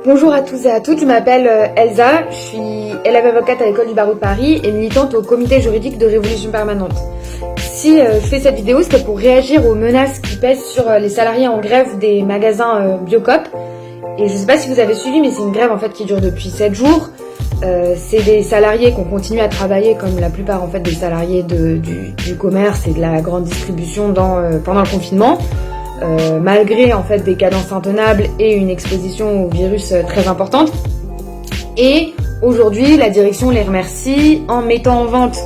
Bonjour à tous et à toutes, je m'appelle Elsa, je suis élève avocate à l'école du barreau de Paris et militante au comité juridique de Révolution Permanente. Si je fais cette vidéo, c'était pour réagir aux menaces qui pèsent sur les salariés en grève des magasins Biocop. Et je sais pas si vous avez suivi, mais c'est une grève en fait qui dure depuis 7 jours. C'est des salariés qui ont continué à travailler comme la plupart en fait des salariés du commerce et de la grande distribution pendant le confinement. Malgré en fait des cadences intenables et une exposition au virus très importante. Et aujourd'hui, la direction les remercie en mettant en vente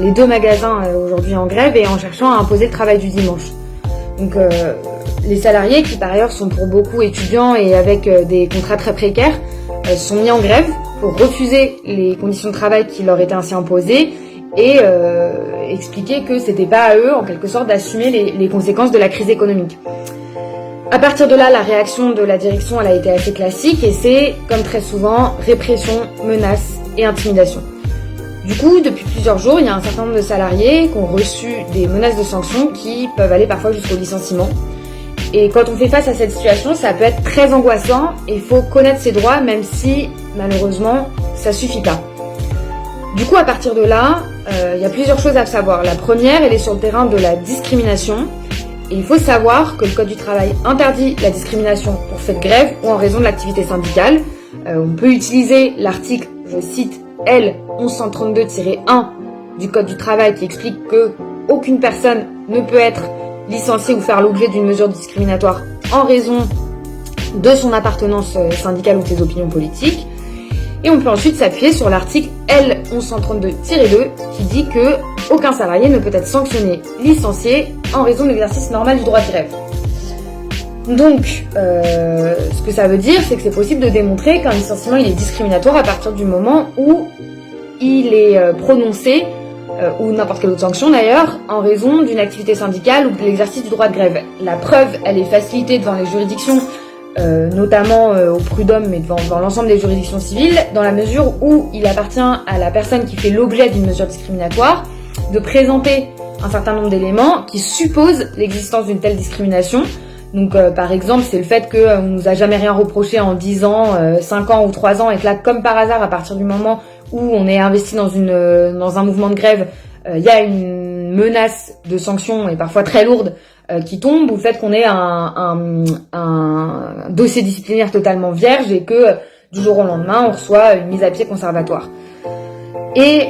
les 2 magasins aujourd'hui en grève et en cherchant à imposer le travail du dimanche. Donc les salariés, qui par ailleurs sont pour beaucoup étudiants et avec des contrats très précaires, sont mis en grève pour refuser les conditions de travail qui leur étaient ainsi imposées et expliquer que c'était pas à eux, en quelque sorte, d'assumer les conséquences de la crise économique. À partir de là, la réaction de la direction, elle a été assez classique et c'est, comme très souvent, répression, menaces et intimidation. Du coup, depuis plusieurs jours, il y a un certain nombre de salariés qui ont reçu des menaces de sanctions qui peuvent aller parfois jusqu'au licenciement. Et quand on fait face à cette situation, ça peut être très angoissant et il faut connaître ses droits, même si, malheureusement, ça suffit pas. Du coup, à partir de là, il y a plusieurs choses à savoir. La première, elle est sur le terrain de la discrimination. Et il faut savoir que le Code du travail interdit la discrimination pour fait de grève ou en raison de l'activité syndicale. On peut utiliser l'article, je cite, L 1132-1 du Code du travail qui explique que aucune personne ne peut être licenciée ou faire l'objet d'une mesure discriminatoire en raison de son appartenance syndicale ou de ses opinions politiques. Et on peut ensuite s'appuyer sur l'article L 1132-2 qui dit que aucun salarié ne peut être sanctionné, licencié en raison de l'exercice normal du droit de grève. Donc, ce que ça veut dire, c'est que c'est possible de démontrer qu'un licenciement il est discriminatoire à partir du moment où il est prononcé, ou n'importe quelle autre sanction d'ailleurs, en raison d'une activité syndicale ou de l'exercice du droit de grève. La preuve, elle est facilitée devant les juridictions, notamment au prud'homme, mais devant l'ensemble des juridictions civiles, dans la mesure où il appartient à la personne qui fait l'objet d'une mesure discriminatoire de présenter un certain nombre d'éléments qui supposent l'existence d'une telle discrimination. Donc par exemple, c'est le fait qu'on nous a jamais rien reproché en 10 ans, 5 ans ou 3 ans, et que là, comme par hasard, à partir du moment où on est investi dans un mouvement de grève, il y a une menace de sanctions, et parfois très lourde, qui tombe, ou le fait qu'on ait un dossier disciplinaire totalement vierge et que du jour au lendemain, on reçoit une mise à pied conservatoire. Et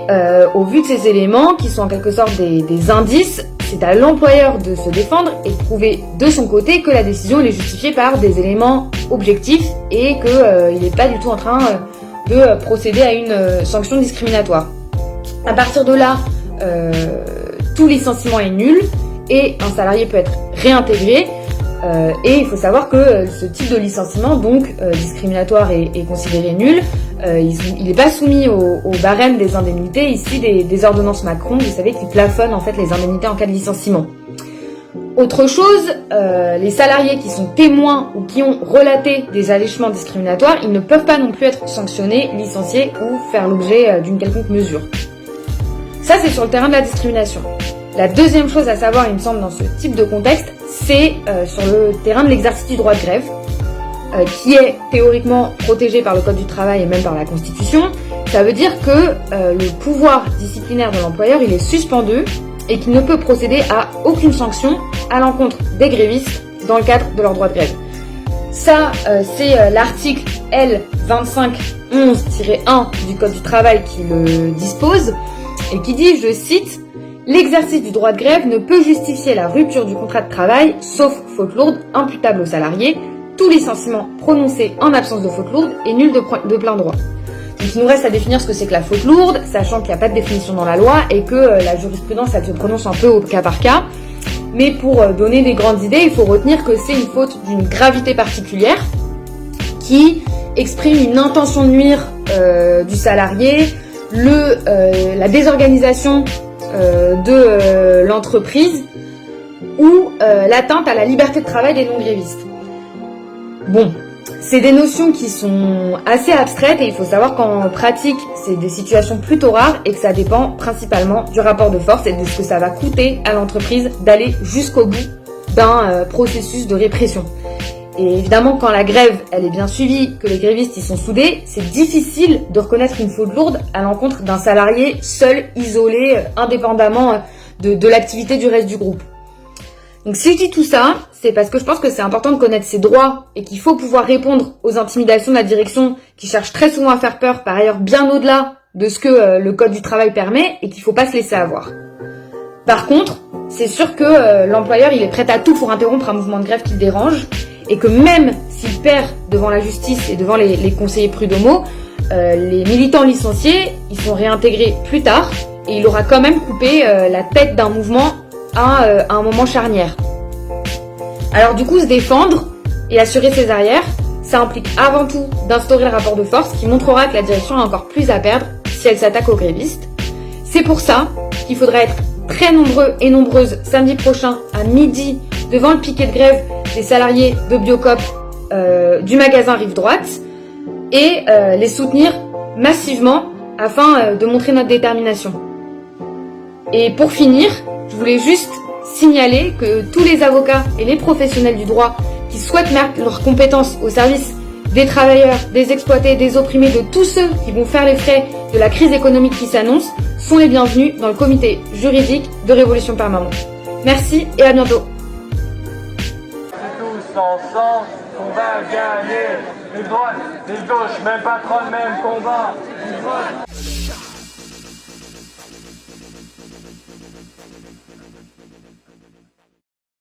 au vu de ces éléments, qui sont en quelque sorte des indices, c'est à l'employeur de se défendre et de prouver de son côté que la décision est justifiée par des éléments objectifs et qu'il n'est pas du tout en train de procéder à une sanction discriminatoire. À partir de là, tout licenciement est nul et un salarié peut être réintégré. Et il faut savoir que ce type de licenciement, donc discriminatoire et considéré nul, il n'est pas soumis au barème des indemnités, ici des ordonnances Macron, vous savez, qui plafonnent en fait les indemnités en cas de licenciement. Autre chose, les salariés qui sont témoins ou qui ont relaté des allégements discriminatoires, ils ne peuvent pas non plus être sanctionnés, licenciés ou faire l'objet d'une quelconque mesure. Ça, c'est sur le terrain de la discrimination. La deuxième chose à savoir, il me semble, dans ce type de contexte, c'est sur le terrain de l'exercice du droit de grève, qui est théoriquement protégé par le Code du travail et même par la Constitution. Ça veut dire que le pouvoir disciplinaire de l'employeur, il est suspendu et qu'il ne peut procéder à aucune sanction à l'encontre des grévistes dans le cadre de leur droit de grève. Ça, c'est l'article L 2511-1 du Code du travail qui le dispose et qui dit, je cite, « L'exercice du droit de grève ne peut justifier la rupture du contrat de travail, sauf faute lourde imputable au salarié. Tout licenciement prononcé en absence de faute lourde est nul de plein droit. » Donc il nous reste à définir ce que c'est que la faute lourde, sachant qu'il n'y a pas de définition dans la loi et que la jurisprudence, elle se prononce un peu au cas par cas. Mais pour donner des grandes idées, il faut retenir que c'est une faute d'une gravité particulière qui exprime une intention de nuire du salarié, la désorganisation de l'entreprise ou l'atteinte à la liberté de travail des non-grévistes. Bon, c'est des notions qui sont assez abstraites et il faut savoir qu'en pratique, c'est des situations plutôt rares et que ça dépend principalement du rapport de force et de ce que ça va coûter à l'entreprise d'aller jusqu'au bout d'un processus de répression. Et évidemment, quand la grève, elle est bien suivie, que les grévistes y sont soudés, c'est difficile de reconnaître une faute lourde à l'encontre d'un salarié seul, isolé, indépendamment de l'activité du reste du groupe. Donc si je dis tout ça, c'est parce que je pense que c'est important de connaître ses droits et qu'il faut pouvoir répondre aux intimidations de la direction qui cherche très souvent à faire peur, par ailleurs bien au-delà de ce que le code du travail permet et qu'il faut pas se laisser avoir. Par contre, c'est sûr que l'employeur il est prêt à tout pour interrompre un mouvement de grève qui le dérange et que même s'il perd devant la justice et devant les conseillers prud'homaux, les militants licenciés ils sont réintégrés plus tard et il aura quand même coupé la tête d'un mouvement à un moment charnière. Alors du coup, se défendre et assurer ses arrières, ça implique avant tout d'instaurer le rapport de force qui montrera que la direction a encore plus à perdre si elle s'attaque aux grévistes. C'est pour ça qu'il faudra être très nombreux et nombreuses samedi prochain à midi devant le piquet de grève des salariés de Biocoop du magasin Rive Droite et les soutenir massivement afin de montrer notre détermination. Et pour finir, je voulais juste signaler que tous les avocats et les professionnels du droit qui souhaitent mettre leurs compétences au service des travailleurs, des exploités, des opprimés, de tous ceux qui vont faire les frais de la crise économique qui s'annonce, sont les bienvenus dans le comité juridique de Révolution Permanente. Merci et à bientôt. C'est tous ensemble qu'on va gagner. Les droites, les gauches, même pas trop le même combat.